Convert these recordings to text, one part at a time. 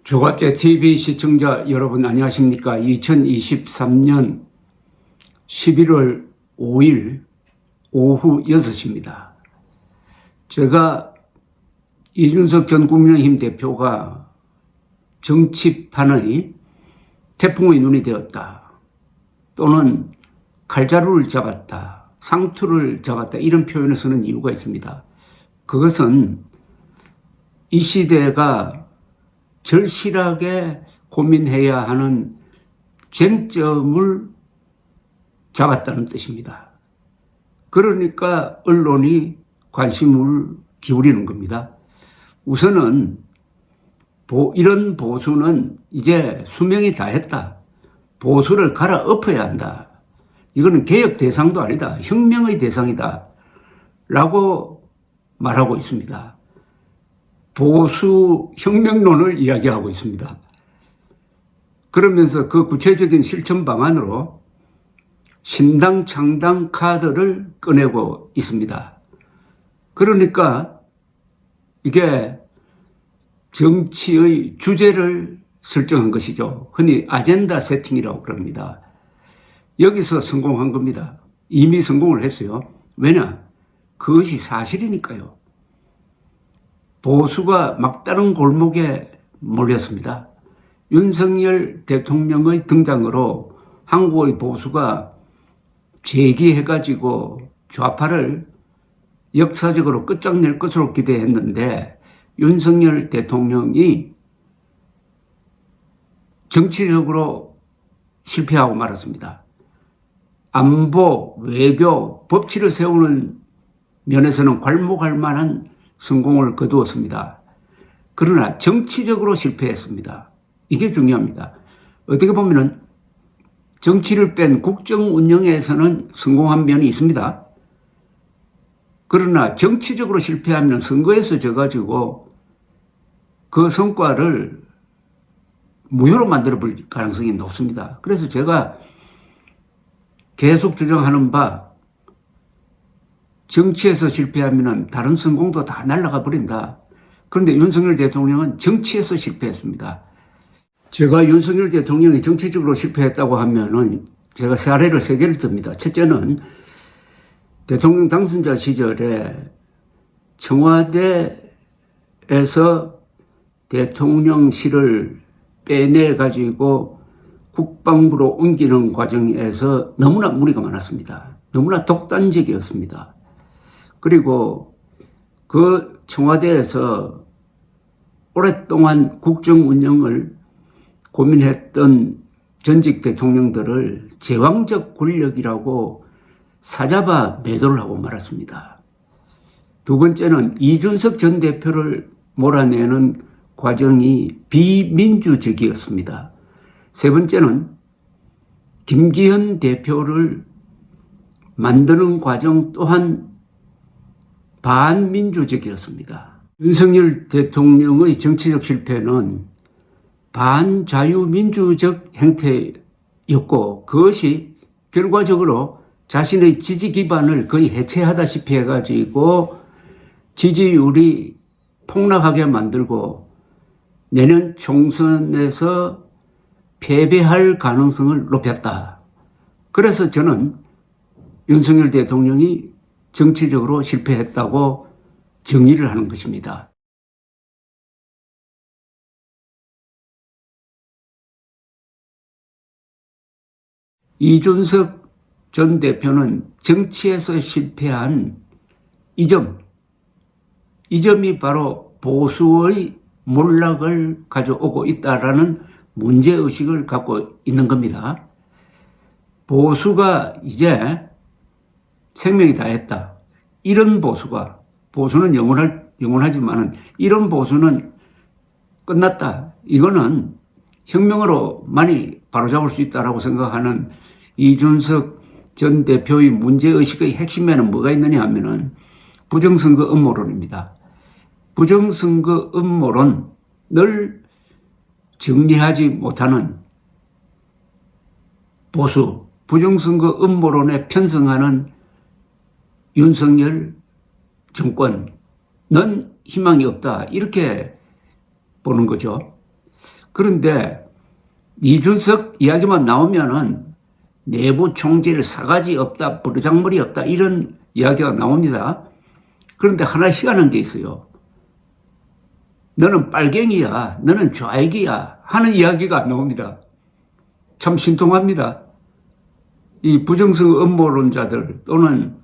조갑제 TV 시청자 여러분 안녕하십니까? 2023년 11월 5일 오후 6시입니다. 제가 이준석 전 국민의힘 대표가 정치판의 태풍의 눈이 되었다. 또는 칼자루를 잡았다. 상투를 잡았다. 이런 표현을 쓰는 이유가 있습니다. 그것은 이 시대가 절실하게 고민해야 하는 쟁점을 잡았다는 뜻입니다. 그러니까 언론이 관심을 기울이는 겁니다. 우선은 이런 보수는 이제 수명이 다했다. 보수를 갈아엎어야 한다. 이거는 개혁 대상도 아니다. 혁명의 대상이다. 라고 말하고 있습니다. 보수 혁명론을 이야기하고 있습니다. 그러면서 그 구체적인 실천 방안으로 신당 창당 카드를 꺼내고 있습니다. 그러니까 이게 정치의 주제를 설정한 것이죠. 흔히 아젠다 세팅이라고 그럽니다. 여기서 성공한 겁니다. 이미 성공을 했어요. 왜냐? 그것이 사실이니까요. 보수가 막다른 골목에 몰렸습니다. 윤석열 대통령의 등장으로 한국의 보수가 재기해가지고 좌파를 역사적으로 끝장낼 것으로 기대했는데 윤석열 대통령이 정치적으로 실패하고 말았습니다. 안보, 외교, 법치를 세우는 면에서는 괄목할 만한 성공을 거두었습니다. 그러나 정치적으로 실패했습니다. 이게 중요합니다. 어떻게 보면은 정치를 뺀 국정 운영에서는 성공한 면이 있습니다. 그러나 정치적으로 실패하면 선거에서 져가지고 그 성과를 무효로 만들어버릴 가능성이 높습니다. 그래서 제가 계속 주장하는 바 정치에서 실패하면 다른 성공도 다 날아가 버린다. 그런데 윤석열 대통령은 정치에서 실패했습니다. 제가 윤석열 대통령이 정치적으로 실패했다고 하면은 제가 사례를 3개를 듭니다. 첫째는 대통령 당선자 시절에 청와대에서 대통령실을 빼내가지고 국방부로 옮기는 과정에서 너무나 무리가 많았습니다. 너무나 독단적이었습니다. 그리고 그 청와대에서 오랫동안 국정 운영을 고민했던 전직 대통령들을 제왕적 권력이라고 사잡아 매도를 하고 말았습니다. 두 번째는 이준석 전 대표를 몰아내는 과정이 비민주적이었습니다. 세 번째는 김기현 대표를 만드는 과정 또한 반민주적이었습니다. 윤석열 대통령의 정치적 실패는 반자유민주적 행태였고 그것이 결과적으로 자신의 지지 기반을 거의 해체하다시피 해가지고 지지율이 폭락하게 만들고 내년 총선에서 패배할 가능성을 높였다. 그래서 저는 윤석열 대통령이 정치적으로 실패했다고 정의를 하는 것입니다. 이준석 전 대표는 정치에서 실패한 이 점이 바로 보수의 몰락을 가져오고 있다라는 문제의식을 갖고 있는 겁니다. 보수가 이제 생명이 다했다. 이런 보수는 영원하지만은 이런 보수는 끝났다. 이거는 혁명으로 많이 바로잡을 수 있다라고 생각하는 이준석 전 대표의 문제의식의 핵심에는 뭐가 있느냐 하면은 부정선거 음모론입니다. 부정선거 음모론을 정리하지 못하는 보수, 부정선거 음모론에 편승하는 윤석열 정권은 희망이 없다. 이렇게 보는 거죠. 그런데 이준석 이야기만 나오면은 내부 총질, 사가지 없다, 버르장머리 없다 이런 이야기가 나옵니다. 그런데 하나 희한한 게 있어요. 너는 빨갱이야, 너는 좌익이야 하는 이야기가 안 나옵니다. 참 신통합니다. 이 부정성 음모론자들 또는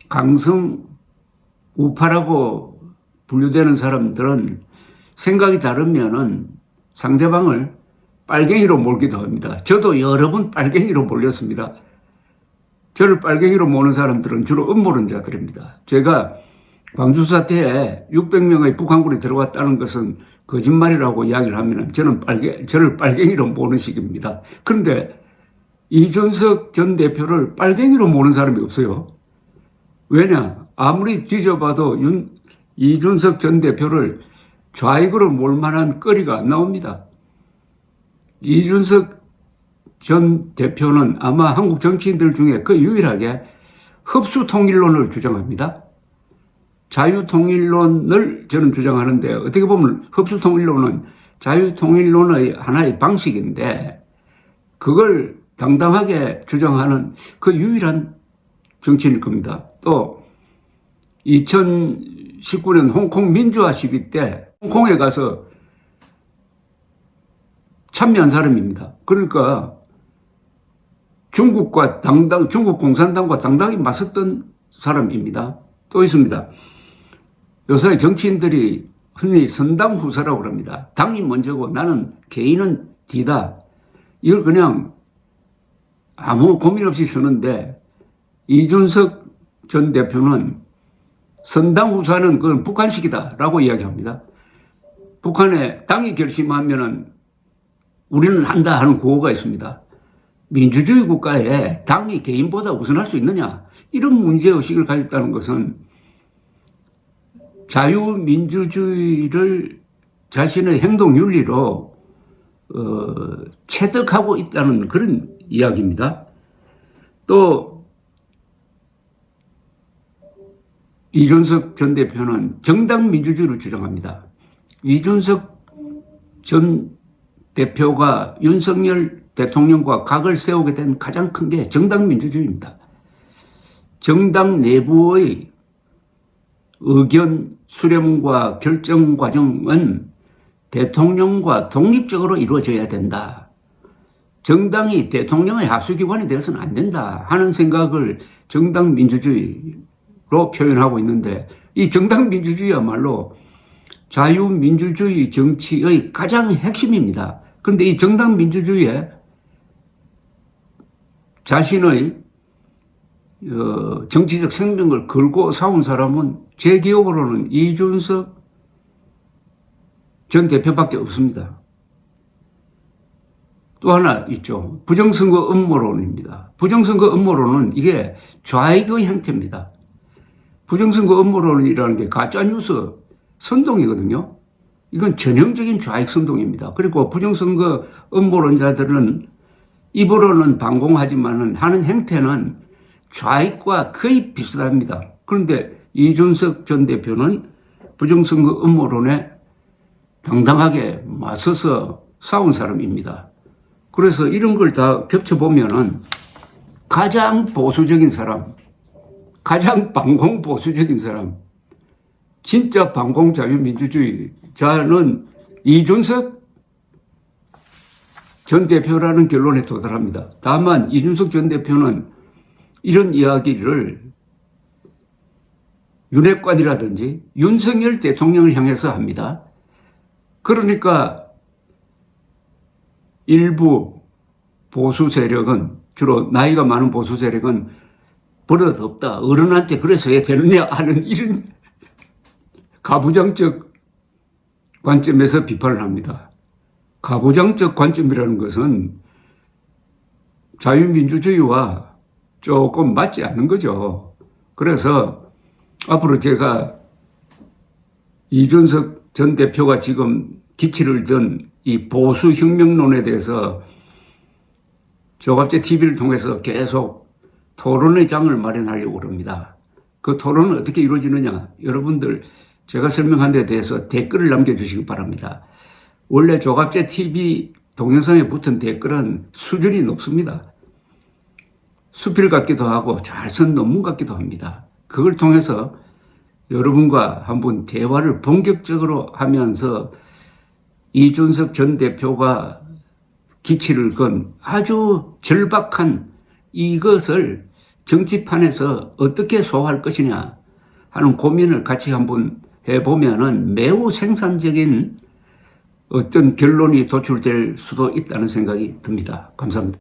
강성 우파라고 분류되는 사람들은 생각이 다르면은 상대방을 빨갱이로 몰기도 합니다. 저도 여러 번 빨갱이로 몰렸습니다. 저를 빨갱이로 모는 사람들은 주로 음모론자들입니다. 제가 광주 사태에 600명의 북한군이 들어왔다는 것은 거짓말이라고 이야기를 하면 저를 빨갱이로 모는 식입니다. 그런데 이준석 전 대표를 빨갱이로 모는 사람이 없어요. 왜냐? 아무리 뒤져봐도 이준석 전 대표를 좌익으로 몰 만한 거리가 안 나옵니다. 이준석 전 대표는 아마 한국 정치인들 중에 그 유일하게 흡수통일론을 주장합니다. 자유통일론을 저는 주장하는데 어떻게 보면 흡수통일론은 자유통일론의 하나의 방식인데 그걸 당당하게 주장하는 그 유일한 정치인일 겁니다. 또 2019년 홍콩 민주화 시위 때 홍콩에 가서 참여한 사람입니다. 그러니까 중국 공산당과 당당히 맞섰던 사람입니다. 또 있습니다. 요새 정치인들이 흔히 선당 후사라고 합니다. 당이 먼저고 나는 개인은 뒤다. 이걸 그냥 아무 고민 없이 쓰는데 이준석 전 대표는 선당 후사는 그건 북한식이다라고 이야기합니다. 북한에 당이 결심하면은 우리는 한다 하는 구호가 있습니다. 민주주의 국가에 당이 개인보다 우선할 수 있느냐? 이런 문제의식을 가졌다는 것은 자유민주주의를 자신의 행동 윤리로 체득하고 있다는 그런 이야기입니다. 또 이준석 전 대표는 정당 민주주의를 주장합니다. 이준석 전 대표가 윤석열 대통령과 각을 세우게 된 가장 큰 게 정당 민주주의입니다. 정당 내부의 의견 수렴과 결정 과정은 대통령과 독립적으로 이루어져야 된다. 정당이 대통령의 합수기관이 되어서는 안 된다 하는 생각을 정당 민주주의로 표현하고 있는데 이 정당 민주주의야말로 자유민주주의 정치의 가장 핵심입니다. 그런데 이 정당 민주주의에 자신의 정치적 생명을 걸고 싸운 사람은 제 기억으로는 이준석 전 대표밖에 없습니다. 또 하나 있죠. 부정선거 음모론입니다. 부정선거 음모론은 이게 좌익의 형태입니다. 부정선거 음모론이라는 게 가짜뉴스 선동이거든요. 이건 전형적인 좌익 선동입니다. 그리고 부정선거 음모론자들은 입으로는 반공하지만은 하는 행태는 좌익과 거의 비슷합니다. 그런데 이준석 전 대표는 부정선거 음모론에 당당하게 맞서서 싸운 사람입니다. 그래서 이런 걸 다 겹쳐보면은 가장 보수적인 사람, 가장 반공보수적인 사람, 진짜 반공자유민주주의자는 이준석 전 대표라는 결론에 도달합니다. 다만 이준석 전 대표는 이런 이야기를 윤핵관이라든지 윤석열 대통령을 향해서 합니다. 그러니까 일부 보수 세력은, 주로 나이가 많은 보수 세력은 버릇 없다, 어른한테 그래서 해야 되느냐 하는 이런 가부장적 관점에서 비판을 합니다. 가부장적 관점이라는 것은 자유민주주의와 조금 맞지 않는 거죠. 그래서 앞으로 제가 이준석 전 대표가 지금 기치를 든 이 보수혁명론에 대해서 조갑제 TV를 통해서 계속 토론의 장을 마련하려고 합니다. 그 토론은 어떻게 이루어지느냐? 여러분들 제가 설명한 데 대해서 댓글을 남겨주시기 바랍니다. 원래 조갑제 TV 동영상에 붙은 댓글은 수준이 높습니다. 수필 같기도 하고 잘 쓴 논문 같기도 합니다. 그걸 통해서 여러분과 한번 대화를 본격적으로 하면서 이준석 전 대표가 기치를 건 아주 절박한 이것을 정치판에서 어떻게 소화할 것이냐 하는 고민을 같이 한번 해보면은 매우 생산적인 어떤 결론이 도출될 수도 있다는 생각이 듭니다. 감사합니다.